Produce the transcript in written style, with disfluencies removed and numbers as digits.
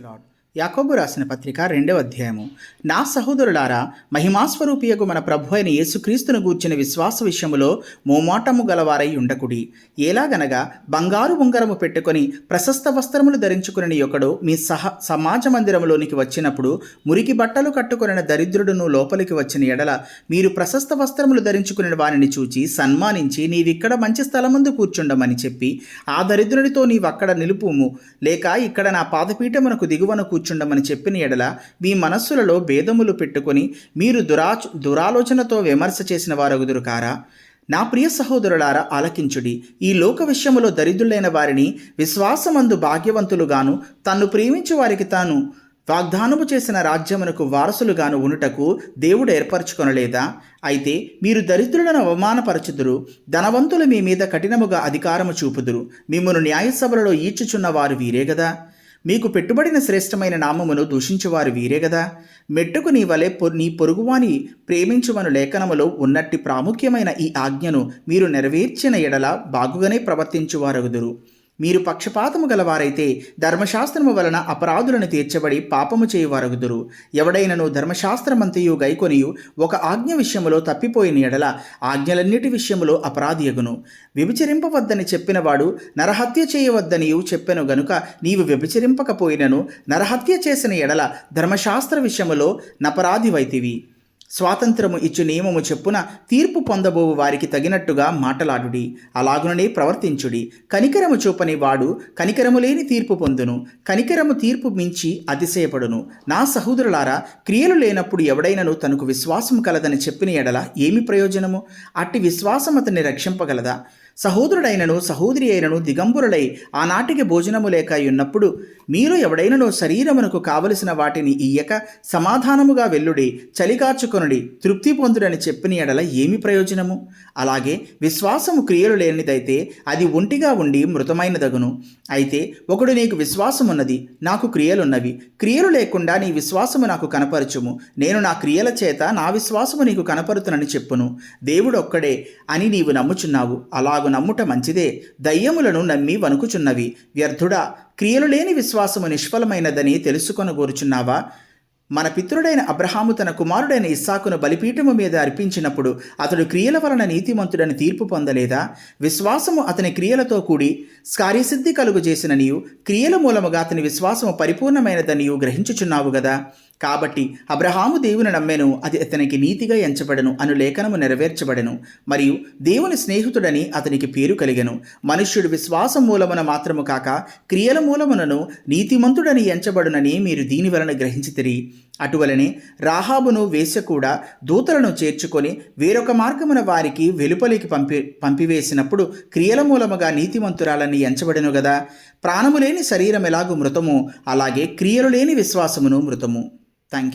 Lord. యాకోబు రాసిన పత్రిక 2వ అధ్యాయము. నా సహోదరులారా, మహిమాస్వరూపియగు మన ప్రభు అయిన యేసుక్రీస్తును గూర్చిన విశ్వాస విషయములో మోమాటము గలవారై ఉండకుడి. ఎలాగనగా బంగారు ఉంగరము పెట్టుకొని ప్రశస్త వస్త్రములు ధరించుకుని ఒకడు మీ సమాజ మందిరములోనికి వచ్చినప్పుడు మురికి బట్టలు కట్టుకొనిన దరిద్రుడును లోపలికి వచ్చిన ఎడల మీరు ప్రశస్త వస్త్రములు ధరించుకుని వారిని చూచి సన్మానించి నీవిక్కడ మంచి స్థలమందు కూర్చుండమని చెప్పి ఆ దరిద్రునితో నీవక్కడ నిలుపుము, లేక ఇక్కడ నా పాదపీఠమునకు దిగువన కూర్చుండమని చెప్పిన ఎడల మీ మనస్సులలో భేదములు పెట్టుకొని మీరు దురాలోచనతో విమర్శ చేసిన వారగుదురు కారా? నా ప్రియ సహోదరులారా, ఆలకించుడి. ఈ లోక విషయములో దరిద్రులైన వారిని విశ్వాసమందు భాగ్యవంతులుగాను తన్ను ప్రేమించు వారికి తాను వాగ్దానము చేసిన రాజ్యమునకు వారసులుగాను ఉనుటకు దేవుడు ఏర్పరచుకొనలేదా? అయితే మీరు దరిద్రులను అవమానపరచుదురు, ధనవంతులు మీ మీద కఠినముగా అధికారము చూపుదురు. మిమ్మును న్యాయసభలలో ఈడ్చుచున్న వారు వీరే గదా. మీకు పెట్టుబడిన శ్రేష్టమైన నామమును దూషించువారు వీరే గదా. మెట్టుకు నీ వలె నీ పొరుగువాని ప్రేమించుమను లేఖనములో ఉన్నట్టి ప్రాముఖ్యమైన ఈ ఆజ్ఞను మీరు నెరవేర్చిన ఎడల బాగుగానే ప్రవర్తించువారగుదురు. మీరు పక్షపాతము గలవారైతే ధర్మశాస్త్రము వలన అపరాధులను తీర్చబడి పాపము చేయువారగుదురు. ఎవడైనను ధర్మశాస్త్రమంతయు గైకొనియు ఒక ఆజ్ఞ విషయములో తప్పిపోయిన ఎడల ఆజ్ఞలన్నిటి విషయములో అపరాధియగును. వ్యభిచరింపవద్దని చెప్పినవాడు నరహత్య చేయవద్దనియు చెప్పెను గనుక నీవు వ్యభిచరింపకపోయినను నరహత్య చేసిన ఎడల ధర్మశాస్త్ర విషయములో నపరాధివైతివి. స్వాతంత్రము ఇచ్చు నియమము చెప్పున తీర్పు పొందబోవు వారికి తగినట్టుగా మాటలాడుడి, అలాగుననే ప్రవర్తించుడి. కనికరము చూపని వాడు కనికరము లేని తీర్పు పొందును, కనికరము తీర్పు మించి అతిశయపడును. నా సహోదరులారా, క్రియలు లేనప్పుడు ఎవడైనను తనకు విశ్వాసం కలదని చెప్పిన ఎడల ఏమి ప్రయోజనము? అట్టి విశ్వాసం అతన్ని రక్షింపగలదా? సహోదరుడైనను సహోదరి అయినను దిగంబరులై ఆనాటికి భోజనము లేక ఉన్నప్పుడు మీరు ఎవడైనను శరీరమునకు కావలసిన వాటిని ఇయ్యక సమాధానముగా వెల్లుడి, చలికాచుకొనుడి, తృప్తి పొందుడని చెప్పిన ఎడల ఏమి ప్రయోజనము? అలాగే విశ్వాసము క్రియలు లేనిదైతే అది ఒంటిగా ఉండి మృతమైనదగును. అయితే ఒకడు నీకు విశ్వాసమున్నది, నాకు క్రియలున్నవి, క్రియలు లేకుండా నీ విశ్వాసము నాకు కనపరచుము, నేను నా క్రియల చేత నా విశ్వాసము నీకు కనపరుతునని చెప్పును. దేవుడు ఒక్కడే అని నీవు నమ్ముచున్నావు, అలాగు నమ్ముట మంచిదే. దయ్యములను నమ్మి వణుకుచున్నవి. వ్యర్థుడా, క్రియలు లేని విశ్వాసము నిష్ఫలమైనదని తెలుసుకొనగోరుచున్నావా? మన పితరుడైన అబ్రహాము తన కుమారుడైన ఇస్సాకును బలిపీఠము మీద అర్పించినప్పుడు అతడు క్రియల వలన నీతిమంతుడని తీర్పు పొందలేదా? విశ్వాసము అతని క్రియలతో కూడి కార్యసిద్ధి కలుగు చేసిన నీవు క్రియల మూలముగా అతని విశ్వాసము పరిపూర్ణమైనదనియు గ్రహించుచున్నావు గదా. కాబట్టి అబ్రహాము దేవుని నమ్మెను, అది అతనికి నీతిగా ఎంచబడెను అను లేఖనము నెరవేర్చబడెను. మరియు దేవుని స్నేహితుడని అతనికి పేరు కలిగెను. మనుష్యుడు విశ్వాసం మూలమున మాత్రము కాక క్రియల మూలమునను నీతిమంతుడని ఎంచబడునని మీరు దీని వలన గ్రహించితిరి. అటువలనే రాహాబును వేశ్య కూడా దూతలను చేర్చుకొని వేరొక మార్గమున వారికి వెలుపలికి పంపివేసినప్పుడు క్రియల మూలముగా నీతిమంతురాలని ఎంచబడెను గదా. ప్రాణము లేని శరీరం ఎలాగూ మృతము, అలాగే క్రియలు లేని విశ్వాసమును మృతము.